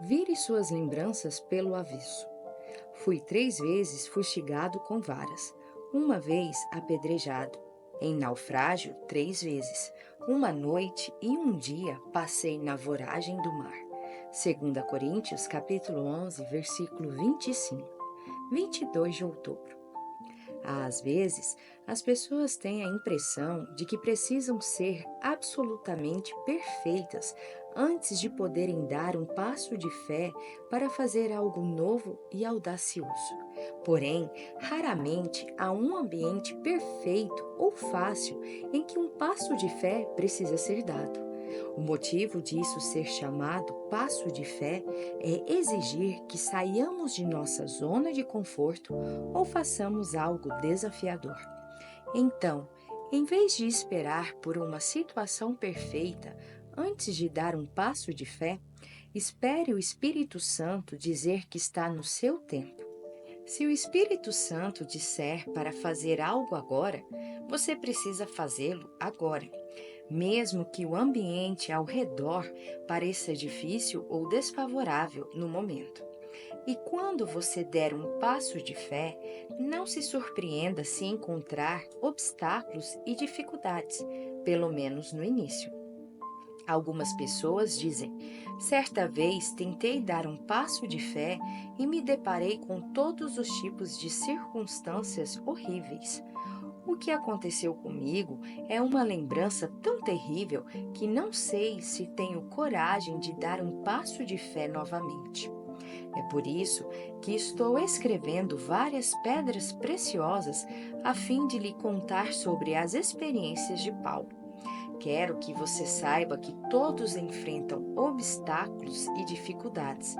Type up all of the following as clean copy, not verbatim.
Vire suas lembranças pelo avesso. Fui 3 vezes fustigado com varas, uma vez apedrejado. Em naufrágio 3 vezes. Uma noite e um dia passei na voragem do mar. 2 Coríntios capítulo 11, versículo 25. 22 de outubro. Às vezes, as pessoas têm a impressão de que precisam ser absolutamente perfeitas antes de poderem dar um passo de fé para fazer algo novo e audacioso. Porém, raramente há um ambiente perfeito ou fácil em que um passo de fé precisa ser dado. O motivo disso ser chamado passo de fé é exigir que saiamos de nossa zona de conforto ou façamos algo desafiador. Então, em vez de esperar por uma situação perfeita antes de dar um passo de fé, espere o Espírito Santo dizer que está no seu tempo. Se o Espírito Santo disser para fazer algo agora, você precisa fazê-lo agora, mesmo que o ambiente ao redor pareça difícil ou desfavorável no momento. E quando você der um passo de fé, não se surpreenda se encontrar obstáculos e dificuldades, pelo menos no início. Algumas pessoas dizem: certa vez tentei dar um passo de fé e me deparei com todos os tipos de circunstâncias horríveis. O que aconteceu comigo é uma lembrança tão terrível que não sei se tenho coragem de dar um passo de fé novamente. É por isso que estou escrevendo várias pedras preciosas a fim de lhe contar sobre as experiências de Paulo. Quero que você saiba que todos enfrentam obstáculos e dificuldades,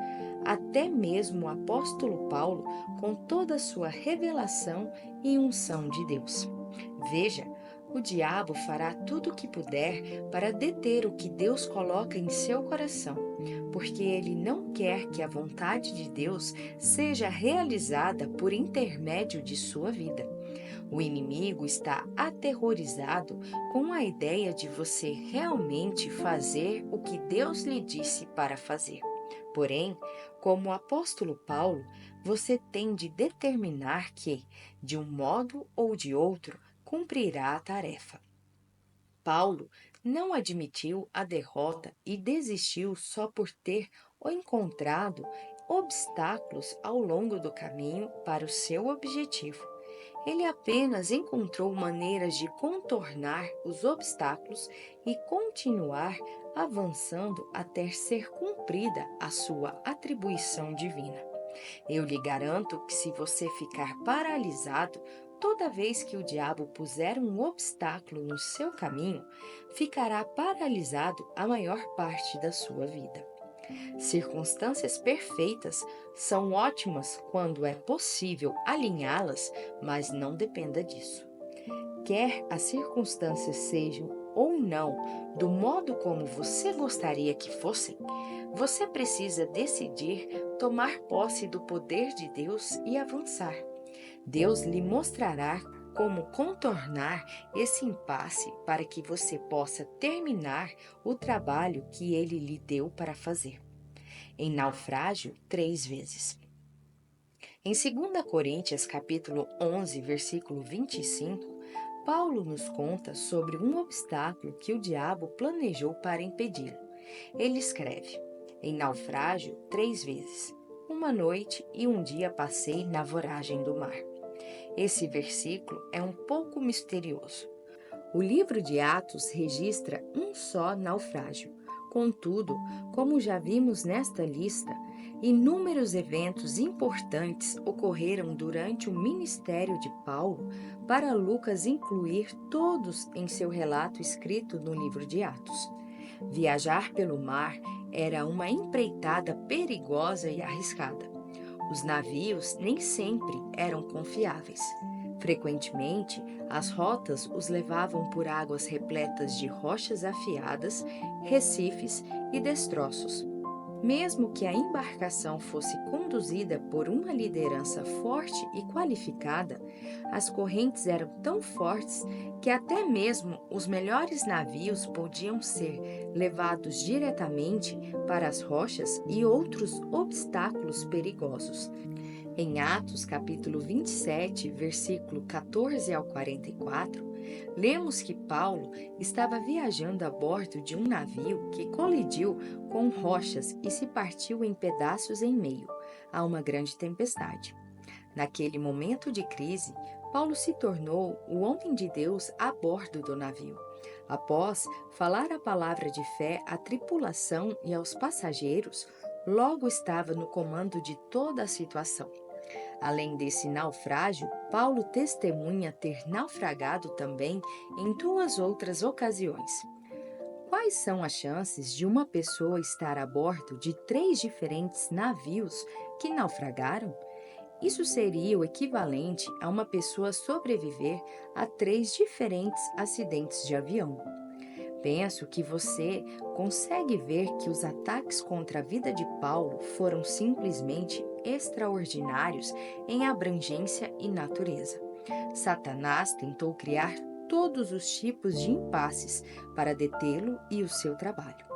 até mesmo o apóstolo Paulo, com toda a sua revelação e unção de Deus. Veja, o diabo fará tudo o que puder para deter o que Deus coloca em seu coração, porque ele não quer que a vontade de Deus seja realizada por intermédio de sua vida. O inimigo está aterrorizado com a ideia de você realmente fazer o que Deus lhe disse para fazer. Porém, como o apóstolo Paulo, você tem de determinar que, de um modo ou de outro, cumprirá a tarefa. Paulo não admitiu a derrota e desistiu só por ter encontrado obstáculos ao longo do caminho para o seu objetivo. Ele apenas encontrou maneiras de contornar os obstáculos e continuar avançando até ser cumprida a sua atribuição divina. Eu lhe garanto que se você ficar paralisado toda vez que o diabo puser um obstáculo no seu caminho, ficará paralisado a maior parte da sua vida. Circunstâncias perfeitas são ótimas quando é possível alinhá-las, mas não dependa disso. Quer as circunstâncias sejam ou não do modo como você gostaria que fossem, você precisa decidir tomar posse do poder de Deus e avançar. Deus lhe mostrará como contornar esse impasse para que você possa terminar o trabalho que ele lhe deu para fazer. Em naufrágio 3 vezes. Em 2 Coríntios capítulo 11, versículo 25, Paulo nos conta sobre um obstáculo que o diabo planejou para impedi-lo. Ele escreve: em naufrágio 3 vezes. Uma noite e um dia passei na voragem do mar. Esse versículo é um pouco misterioso. O livro de Atos registra um só naufrágio. Contudo, como já vimos nesta lista, inúmeros eventos importantes ocorreram durante o ministério de Paulo para Lucas incluir todos em seu relato escrito no livro de Atos. Viajar pelo mar era uma empreitada perigosa e arriscada. Os navios nem sempre eram confiáveis. Frequentemente, as rotas os levavam por águas repletas de rochas afiadas, recifes e destroços. Mesmo que a embarcação fosse conduzida por uma liderança forte e qualificada, as correntes eram tão fortes que até mesmo os melhores navios podiam ser levados diretamente para as rochas e outros obstáculos perigosos. Em Atos, capítulo 27, versículo 14 ao 44, lemos que Paulo estava viajando a bordo de um navio que colidiu com rochas e se partiu em pedaços em meio a uma grande tempestade. Naquele momento de crise, Paulo se tornou o homem de Deus a bordo do navio. Após falar a palavra de fé à tripulação e aos passageiros, logo estava no comando de toda a situação. Além desse naufrágio, Paulo testemunha ter naufragado também em duas outras ocasiões. Quais são as chances de uma pessoa estar a bordo de três diferentes navios que naufragaram? Isso seria o equivalente a uma pessoa sobreviver a três diferentes acidentes de avião. Penso que você consegue ver que os ataques contra a vida de Paulo foram simplesmente extraordinários em abrangência e natureza. Satanás tentou criar todos os tipos de impasses para detê-lo e o seu trabalho.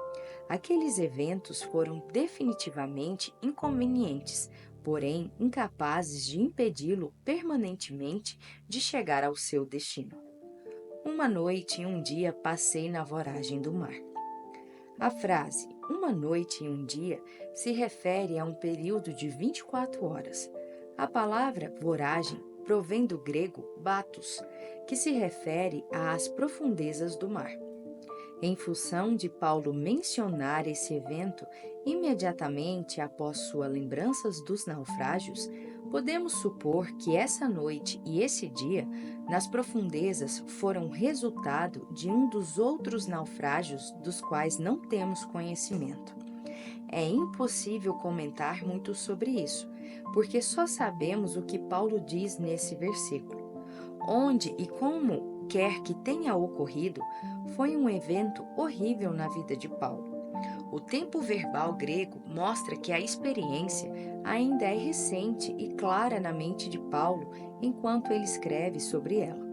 Aqueles eventos foram definitivamente inconvenientes, porém incapazes de impedi-lo permanentemente de chegar ao seu destino. Uma noite e um dia passei na voragem do mar. A frase uma noite e um dia se refere a um período de 24 horas. A palavra voragem provém do grego batos, que se refere às profundezas do mar. Em função de Paulo mencionar esse evento imediatamente após suas lembranças dos naufrágios, podemos supor que essa noite e esse dia, nas profundezas, foram resultado de um dos outros naufrágios dos quais não temos conhecimento. É impossível comentar muito sobre isso, porque só sabemos o que Paulo diz nesse versículo. Onde e como quer que tenha ocorrido, foi um evento horrível na vida de Paulo. O tempo verbal grego mostra que a experiência ainda é recente e clara na mente de Paulo enquanto ele escreve sobre ela.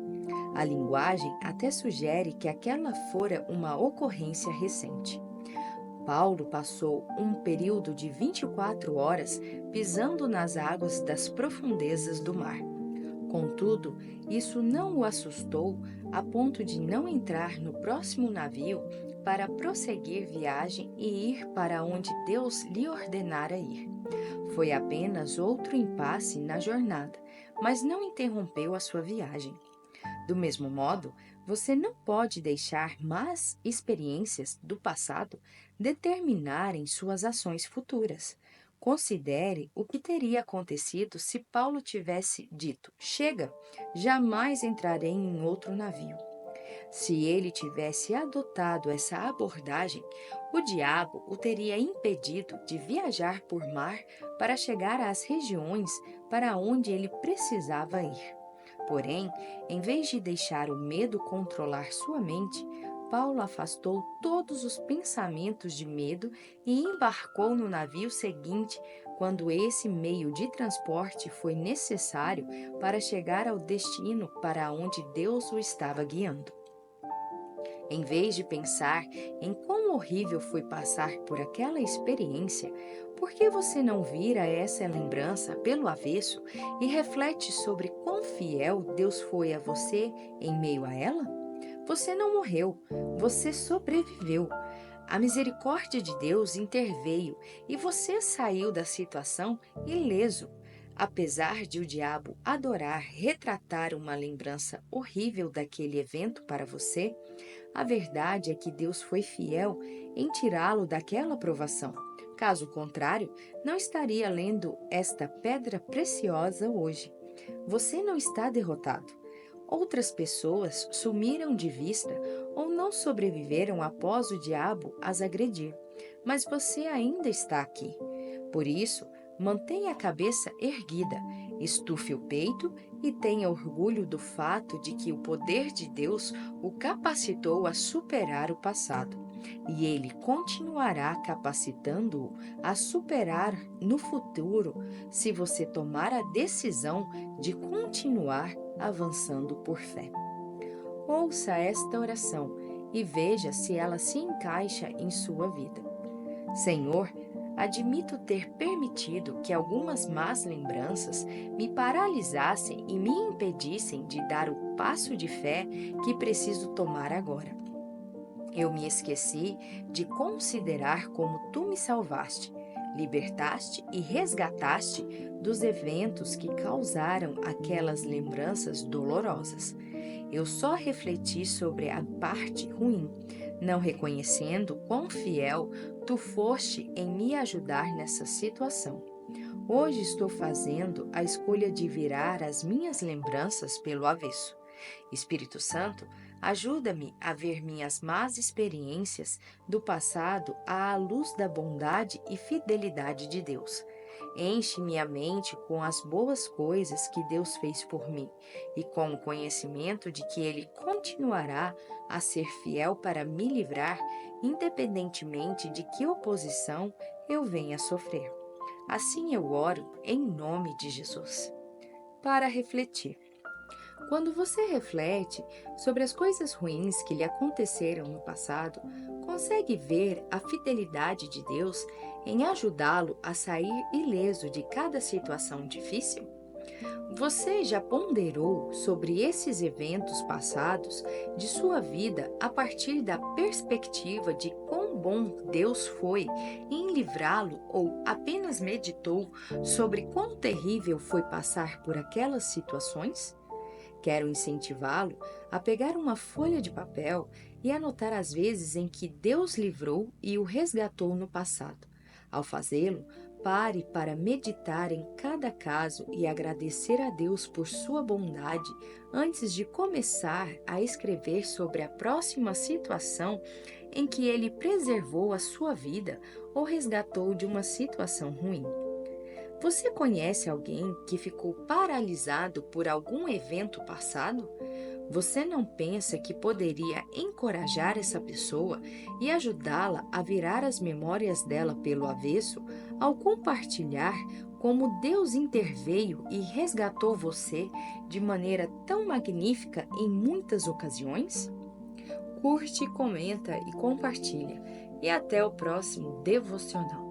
A linguagem até sugere que aquela fora uma ocorrência recente. Paulo passou um período de 24 horas pisando nas águas das profundezas do mar. Contudo, isso não o assustou a ponto de não entrar no próximo navio para prosseguir viagem e ir para onde Deus lhe ordenara ir. Foi apenas outro impasse na jornada, mas não interrompeu a sua viagem. Do mesmo modo, você não pode deixar más experiências do passado determinarem suas ações futuras. Considere o que teria acontecido se Paulo tivesse dito: chega, jamais entrarei em outro navio. Se ele tivesse adotado essa abordagem, o diabo o teria impedido de viajar por mar para chegar às regiões para onde ele precisava ir. Porém, em vez de deixar o medo controlar sua mente, Paulo afastou todos os pensamentos de medo e embarcou no navio seguinte quando esse meio de transporte foi necessário para chegar ao destino para onde Deus o estava guiando. Em vez de pensar em quão horrível foi passar por aquela experiência, por que você não vira essa lembrança pelo avesso e reflete sobre quão fiel Deus foi a você em meio a ela? Você não morreu, você sobreviveu. A misericórdia de Deus interveio e você saiu da situação ileso. Apesar de o diabo adorar retratar uma lembrança horrível daquele evento para você, a verdade é que Deus foi fiel em tirá-lo daquela provação. Caso contrário, não estaria lendo esta pedra preciosa hoje. Você não está derrotado. Outras pessoas sumiram de vista ou não sobreviveram após o diabo as agredir, mas você ainda está aqui. Por isso, mantenha a cabeça erguida, estufe o peito e tenha orgulho do fato de que o poder de Deus o capacitou a superar o passado. e Ele continuará capacitando-o a superar no futuro se você tomar a decisão de continuar avançando por fé. Ouça esta oração e veja se ela se encaixa em sua vida. Senhor, admito ter permitido que algumas más lembranças me paralisassem e me impedissem de dar o passo de fé que preciso tomar agora. Eu me esqueci de considerar como tu me salvaste, libertaste e resgataste dos eventos que causaram aquelas lembranças dolorosas. Eu só refleti sobre a parte ruim, não reconhecendo quão fiel tu foste em me ajudar nessa situação. Hoje estou fazendo a escolha de virar as minhas lembranças pelo avesso. Espírito Santo, ajuda-me a ver minhas más experiências do passado à luz da bondade e fidelidade de Deus. Enche minha mente com as boas coisas que Deus fez por mim e com o conhecimento de que Ele continuará a ser fiel para me livrar, independentemente de que oposição eu venha a sofrer. Assim eu oro em nome de Jesus. Para refletir. Quando você reflete sobre as coisas ruins que lhe aconteceram no passado, consegue ver a fidelidade de Deus em ajudá-lo a sair ileso de cada situação difícil? Você já ponderou sobre esses eventos passados de sua vida a partir da perspectiva de quão bom Deus foi em livrá-lo ou apenas meditou sobre quão terrível foi passar por aquelas situações? Quero incentivá-lo a pegar uma folha de papel e anotar as vezes em que Deus livrou e o resgatou no passado. Ao fazê-lo, pare para meditar em cada caso e agradecer a Deus por sua bondade antes de começar a escrever sobre a próxima situação em que Ele preservou a sua vida ou resgatou de uma situação ruim. Você conhece alguém que ficou paralisado por algum evento passado? Você não pensa que poderia encorajar essa pessoa e ajudá-la a virar as memórias dela pelo avesso ao compartilhar como Deus interveio e resgatou você de maneira tão magnífica em muitas ocasiões? Curte, comenta e compartilha. E até o próximo devocional.